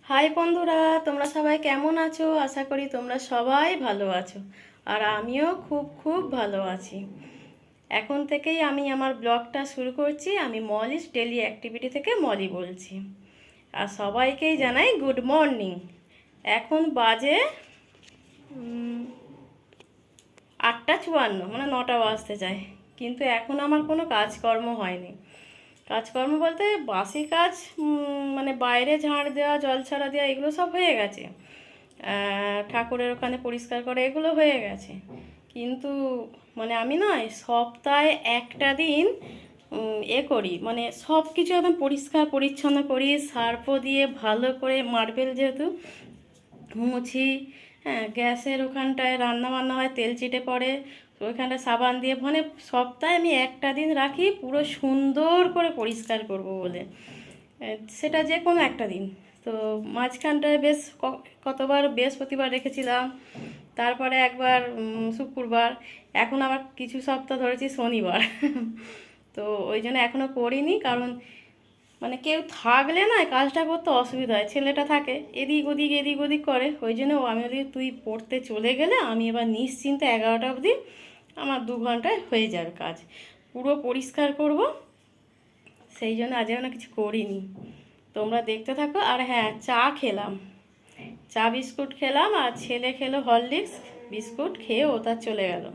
High বন্ধুরা, তোমরা সবাই কেমন আছো? আশা করি তোমরা সবাই ভালো আছো। আর আমিও খুব খুব ভালো আছি। এখন থেকেই আমি আমার ব্লগটা শুরু করছি। আমি মলিস ডেলি অ্যাক্টিভিটি থেকে মলি বলছি। আর সবাইকেই জানাই গুড মর্নিং। এখন বাজে 8:54, মানে 9টা বাজতে চায়। কিন্তু এখন আমার কোনো কাজকর্ম হয়নি। কাজকর্ম বলতে বাসি কাজ, মানে বাইরে ঝাড় দেওয়া, জল ছাড়া দেওয়া, এগুলো সব হয়ে গেছে। ঠাকুরের ওখানে পরিষ্কার করা, এগুলো হয়ে গেছে। কিন্তু মানে আমি না সপ্তাহে একটা দিন করি, মানে সব কিছু একদম পরিষ্কার পরিচ্ছন্ন করি, সার্ফ দিয়ে ভালো করে, মার্বেল যেহেতু, মুছি। হ্যাঁ, গ্যাসের ওখানটায় রান্না বান্না হয়, তেল চিটে পড়ে, তো ওইখানটা সাবান দিয়ে, মানে সপ্তাহে আমি একটা দিন রাখি পুরো সুন্দর করে পরিষ্কার করব বলে। সেটা যে কোনো একটা দিন। তো মাঝখানটায় বেশ কতবার বৃহস্পতিবার রেখেছিলাম, তারপরে একবার শুক্রবার, এখন আবার কিছু সপ্তাহ ধরেছি শনিবার। তো ওই জন্য এখনও করিনি, কারণ মানে কেউ থাকলে না কাজটা করতে অসুবিধা হয়। ছেলেটা থাকে এদিক ওদিক এদিক ওদিক করে, ওই জন্য আমি বলি তুই পড়তে চলে গেলে আমি এবার নিশ্চিন্তে 11টা অবধি আমার 2 ঘন্টায় হয়ে যাবে কাজ, পুরো পরিষ্কার করব। সেই জন্য আজ না কিছু করিনি। তোমরা দেখতে থাকো। আর হ্যাঁ, চা খেলাম, চা বিস্কুট খেলাম, আর ছেলে খেলো হরলিক্স বিস্কুট খেয়ে ও তার চলে গেল।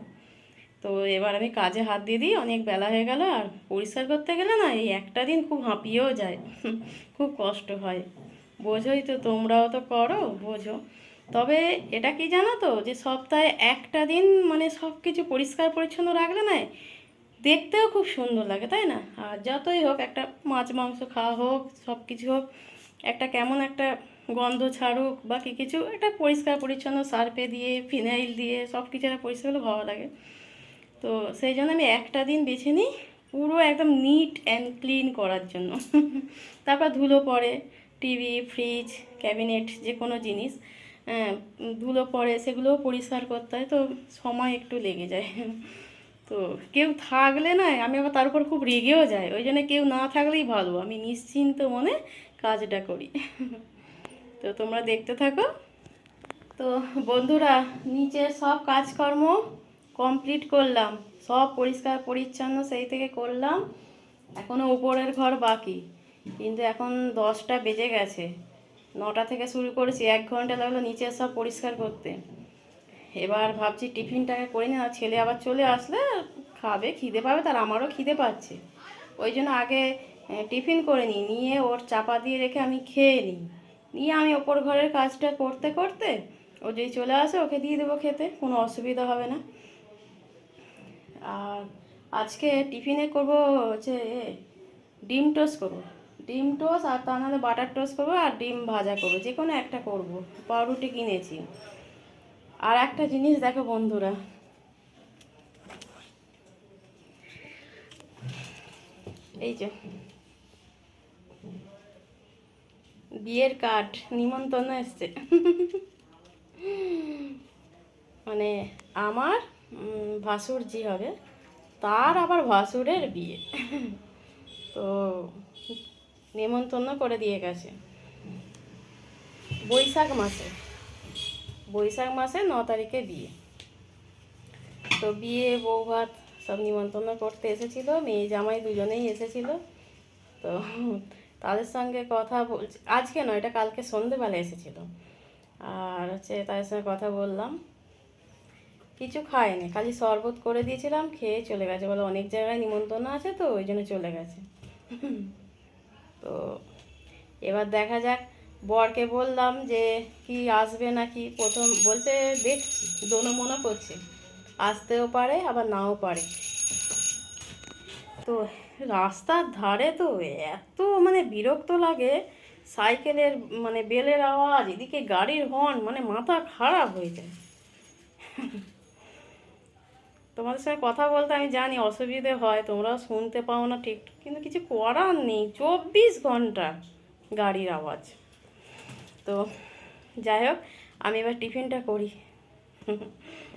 তো এবার আমি কাজে হাত দিয়ে দিই, অনেক বেলা হয়ে গেল। আর পরিষ্কার করতে গেলে না এই একটা দিন খুব হাঁপিয়েও যায়, খুব কষ্ট হয়। বোঝোই তো, তোমরাও তো করো, বোঝো। তবে এটা কি জানো তো, যে সপ্তাহে একটা দিন মানে সব কিছু পরিষ্কার পরিচ্ছন্ন রাখলে না দেখতেও খুব সুন্দর লাগে, তাই না? আর যতই হোক, একটা মাছ মাংস খাওয়া হোক, সব কিছু হোক, একটা কেমন একটা গন্ধ ছাড়ুক বা কি কিছু, একটা পরিষ্কার পরিচ্ছন্ন সার্ফে দিয়ে, ফিনাইল দিয়ে সব কিছু একটা পরিষ্কার হলে ভালো লাগে। তো সেই জন্য আমি একটা দিন বেছে নিই পুরো একদম নিট অ্যান্ড ক্লিন করার জন্য। তারপর ধুলো পড়ে, টিভি, ফ্রিজ, ক্যাবিনেট, যে কোনো জিনিস ধুলো পড়ে, সেগুলোও পরিষ্কার করতে হয়, তো সময় একটু লেগে যায়। তো কেউ থাকলে না আমি আবার তার উপর খুব রেগেও যাই, ওই জন্য কেউ না থাকলেই ভালো, আমি নিশ্চিন্ত মনে কাজটা করি। তো তোমরা দেখতে থাকো। তো বন্ধুরা, নিচে সব কাজকর্ম কমপ্লিট করলাম, সব পরিষ্কার পরিচ্ছন্ন সেই থেকে করলাম। এখনও উপরের ঘর বাকি, কিন্তু এখন 10টা বেজে গেছে। 9টা থেকে শুরু করেছি, 1 ঘন্টা লাগলো নিচে সব পরিষ্কার করতে। এবার ভাবছি টিফিনটাকে করে না, ছেলে আবার চলে আসলে খাবে, খিদে পাবে, তার আমারও খিদে পাচ্ছে। ওই জন্য আগে টিফিন করে নিই, নিয়ে ওর চাপা দিয়ে রেখে আমি খেয়ে নিই। নিয়ে আমি ওপর ঘরের কাজটা করতে করতে ও যদি চলে আসে ওকে দিয়ে দেবো খেতে, কোনো অসুবিধা হবে না। আর আজকে টিফিনে করবো হচ্ছে ডিম টোস্ট করবো। ডিম টোস্ট, আর তা নাহলে বাটার টোস্ট করবো, আর ডিম ভাজা করবো, যে কোনো একটা করবো। পাউরুটি কিনেছি। আর একটা জিনিস দেখো বন্ধুরা, এই যে বিয়ের কার্ড, নিমন্ত্রণ এসছে। মানে আমার ভাসুর জি হবে, তার আবার ভাসুরের বিয়ে। তো নিমন্ত্রণ করে দিয়ে গেছে বৈশাখ মাসে, বৈশাখ মাসে 9 তারিখে বিয়ে। তো বিয়ে, বউ ভাত সব নিমন্ত্রণ করতে এসেছিল, মেয়ে জামাই দুজনেই এসেছিল। তো তাদের সঙ্গে কথা বলছি, আজকে নয়, এটা কালকে সন্ধেবেলা এসেছিল। আর হচ্ছে তাদের সঙ্গে কথা বললাম। কিছু খায়নি, খালি শরবত করে দিয়েছিলাম, খেয়ে চলে গেছে, বলে অনেক জায়গায় নিমন্ত্রণ আছে, তো ওই জন্য চলে গেছে। তো এবার দেখা যাক, বরকে বললাম যে কি আসবে নাকি, প্রথম বলছে দেখছি, দোনো মনে করছে, আসতেও পারে আবার নাও পারে। তো রাস্তার ধারে তো এত মানে বিরক্ত লাগে, সাইকেলের মানে বেলের আওয়াজ, এদিকে গাড়ির হর্ন, মানে মাথা খারাপ হয়ে যায়। তোমাদের সঙ্গে কথা বলতে আমি জানি অসুবিধে হয়, তোমরাও শুনতে পাও না ঠিক, কিন্তু কিছু করার নেই, 24 ঘন্টা গাড়ির আওয়াজ। তো যাই হোক, আমি এবার টিফিনটা করি।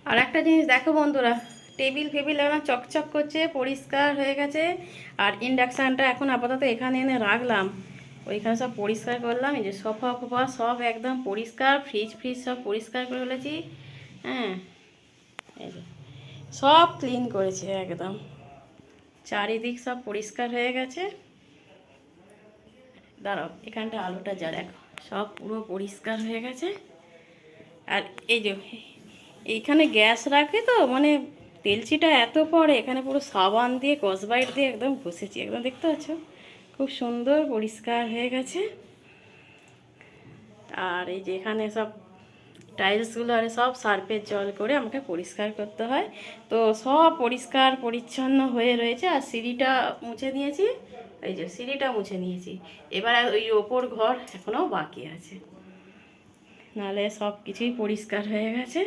আর একটা জিনিস দেখো বন্ধুরা, টেবিল ফেবিল এখন চকচক করছে, পরিষ্কার হয়ে গেছে। আর ইন্ডাকশানটা এখন আপাতত এখানে এনে রাখলাম, ওইখানে সব পরিষ্কার করলাম, এই যে সোফা ফোফা সব একদম পরিষ্কার, ফ্রিজ ফ্রিজ সব পরিষ্কার করে ফেলেছি। হ্যাঁ, এই যে সব ক্লিন করেছি একদম, চারিদিক সব পরিষ্কার হয়ে গেছে। দাঁড়াও, এখানটা আলুটা যা দেখো, সব পুরো পরিষ্কার হয়ে গেছে। আর এই যে এইখানে গ্যাস রাখে তো, মানে তেলচিটা এত পড়ে, এখানে পুরো সাবান দিয়ে কসবাইট দিয়ে একদম ঘষেছি, একদম দেখতে পাচ্ছ খুব সুন্দর পরিষ্কার হয়ে গেছে। আর এই যে এখানে সব টাইলসগুলো আর সব সার্ফের জল করে আমাকে পরিষ্কার করতে হয়। তো সব পরিষ্কার পরিচ্ছন্ন হয়ে রয়েছে। আর সিঁড়িটা মুছে নিয়েছি, এই যে সিঁড়িটা মুছে নিয়েছি। এবার ওই ওপর ঘর এখনও বাকি আছে, নাহলে সব কিছুই পরিষ্কার হয়ে গেছে।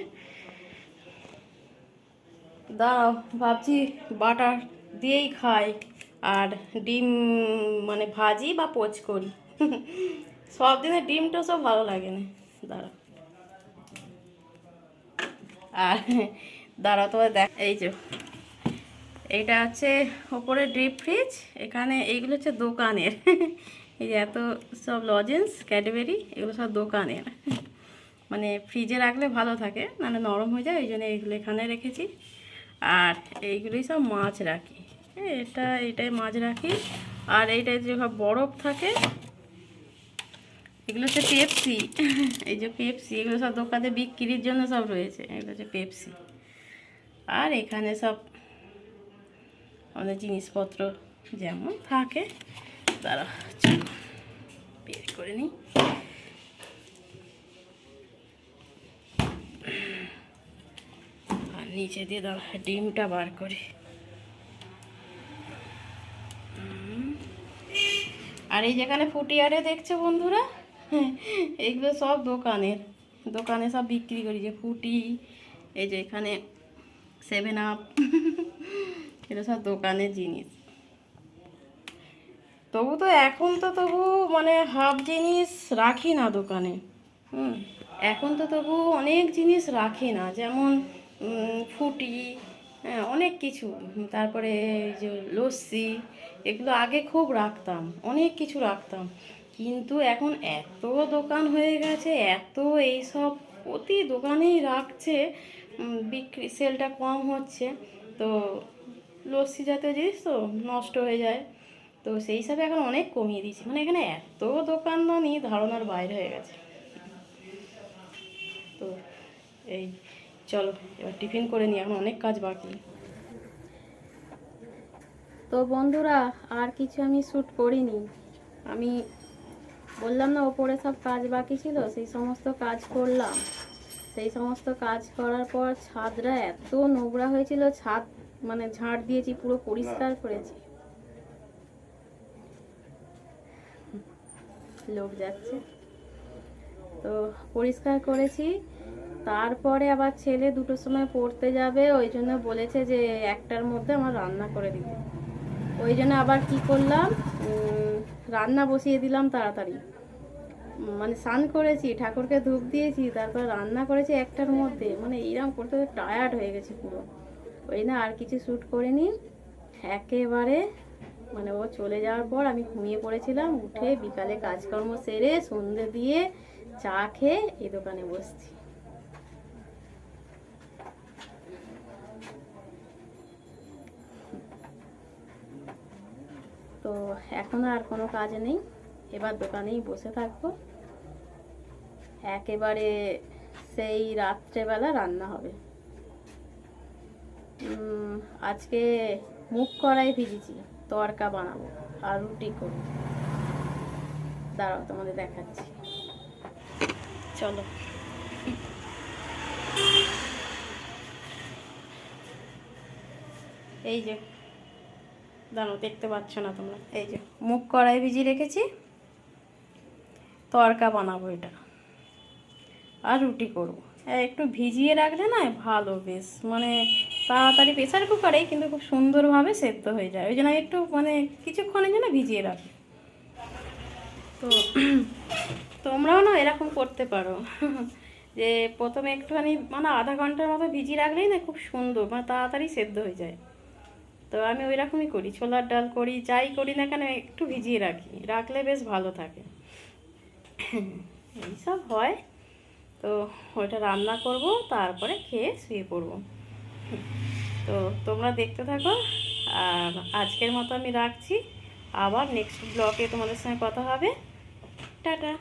দাঁড়াও, ভাবছি বাটার দিয়েই খাই আর ডিম মানে ভাজি বা পোচ করি। সব দিনে ডিমটা সব ভালো লাগে না। দাঁড়াও, আর দাঁড়াও তোমার দেখ, এই যে এইটা হচ্ছে ওপরে ডিপ ফ্রিজ, এখানে এইগুলো হচ্ছে দোকানের। এই যে এত সব লজেন্স ক্যাডবেরি এগুলো সব দোকানের, মানে ফ্রিজে রাখলে ভালো থাকে, নাহলে নরম হয়ে যায়, ওই জন্য এইগুলো এখানে রেখেছি। আর এইগুলোই সব মাছ রাখি, এইটাই মাছ রাখি। আর এইটাই যে বরফ থাকে, এগুলো হচ্ছে পেপসি। এই যে পেপসি, এগুলো সব দোকানে বিক্রির জন্য সব রয়েছে, এগুলো হচ্ছে পেপসি। আর এখানে সব অনেক জিনিসপত্র যেমন থাকে, তারা বের করে নিই। আর নিচে দিয়ে দাও ডিমটা বার করে। আর এই যেখানে ফুটিয়ারে দেখছো বন্ধুরা, এইগুলো সব দোকানে সব বিক্রি করি, যে ফুটি, এই যে এখানে 7 আপ, এটা সব দোকানের জিনিস। তবু মানে হাফ জিনিস রাখি না দোকানে। এখন তো তবু অনেক জিনিস রাখি না, যেমন ফুটি, হ্যাঁ অনেক কিছু, তারপরে এই যে লস্যি, এগুলো আগে খুব রাখতাম, অনেক কিছু রাখতাম। কিন্তু এখন এত দোকান হয়ে গেছে, এত এইসব প্রতি দোকানেই রাখছে, বিক্রি সেলটা কম হচ্ছে, তো লস্যি জাতীয় জিনিস তো নষ্ট হয়ে যায়। তো সেই হিসাবে এখন অনেক কমিয়ে দিয়েছি, মানে এখানে এত দোকানদানি ধারণার বাইরে হয়ে গেছে। তো এই চলো এবার টিফিন করে নিই, এখন অনেক কাজ বাকি। তো বন্ধুরা, আর কিছু আমি শ্যুট করিনি, আমি বললাম না ওপরে সব কাজ বাকি ছিল, সেই সমস্ত কাজ করলাম। সেই সমস্ত কাজ করার পর ছাদটা এত নোংরা হয়েছিল, ছাদ মানে ঝাড় দিয়েছি, পুরো পরিষ্কার করেছি। লোক যাচ্ছে, তো পরিষ্কার করেছি। তারপরে আবার ছেলে 2টোর সময় পড়তে যাবে, ওই জন্য বলেছে যে 1টার মধ্যে আমার রান্না করে দিতে। ওই জন্য আবার কি করলাম, রান্না বসিয়ে দিলাম তাড়াতাড়ি, মানে স্নান করেছি, ঠাকুরকে ধূপ দিয়েছি, তারপর রান্না করেছি 1টার মধ্যে, মানে এইরকম করতে টায়ার্ড হয়ে গেছে পুরো। ওই না আর কিছু শ্যুট করিনি, একেবারে মানে ও চলে যাওয়ার পর আমি ঘুমিয়ে পড়েছিলাম। উঠে বিকালে কাজকর্ম সেরে সন্ধে দিয়ে চা খেয়ে এই দোকানে বসছি। তো এখন আর কোনো কাজ নেই, এবার দোকানেই বসে থাকবো, একেবারে সেই রাত্রেবেলা রান্না হবে। আজকে মুগ কড়াই ভিজেছি, তড়কা বানাবো আর রুটি করবো। দাঁড়াও তোমাদের দেখাচ্ছি, চলো। এই যে দাঁড়াও, দেখতে পাচ্ছ না তোমরা, এই যে মুগ কড়াই ভিজিয়ে রেখেছি, তড়কা বানাবো এটা, আর রুটি করবো। একটু ভিজিয়ে রাখলে না ভালো, বেশ মানে তাড়াতাড়ি প্রেসার কুকারেই কিন্তু খুব সুন্দরভাবে সেদ্ধ হয়ে যায়, ওই জন্য একটু মানে কিছুক্ষণের জন্য ভিজিয়ে রাখি। তো তোমরাও না এরকম করতে পারো, যে প্রথমে একটুখানি মানে আধা ঘন্টার মতো ভিজিয়ে রাখলেই না খুব সুন্দর, মানে তাড়াতাড়ি সেদ্ধ হয়ে যায়। তো তো আমি ওই রকমই করি, ছোলার ডাল করি, যাই করি না কেন একটু ভিজিয়ে রাখি, রাখলে বেশ ভালো থাকে। এইসব হয়। তো ওইটা রান্না করব, তারপরে খেয়ে শুয়ে পড়ব। তো তোমরা দেখতে থাকো। আর আজকের মতো আমি রাখছি, আবার নেক্সট ব্লগে তোমাদের সঙ্গে কথা হবে। টাটা।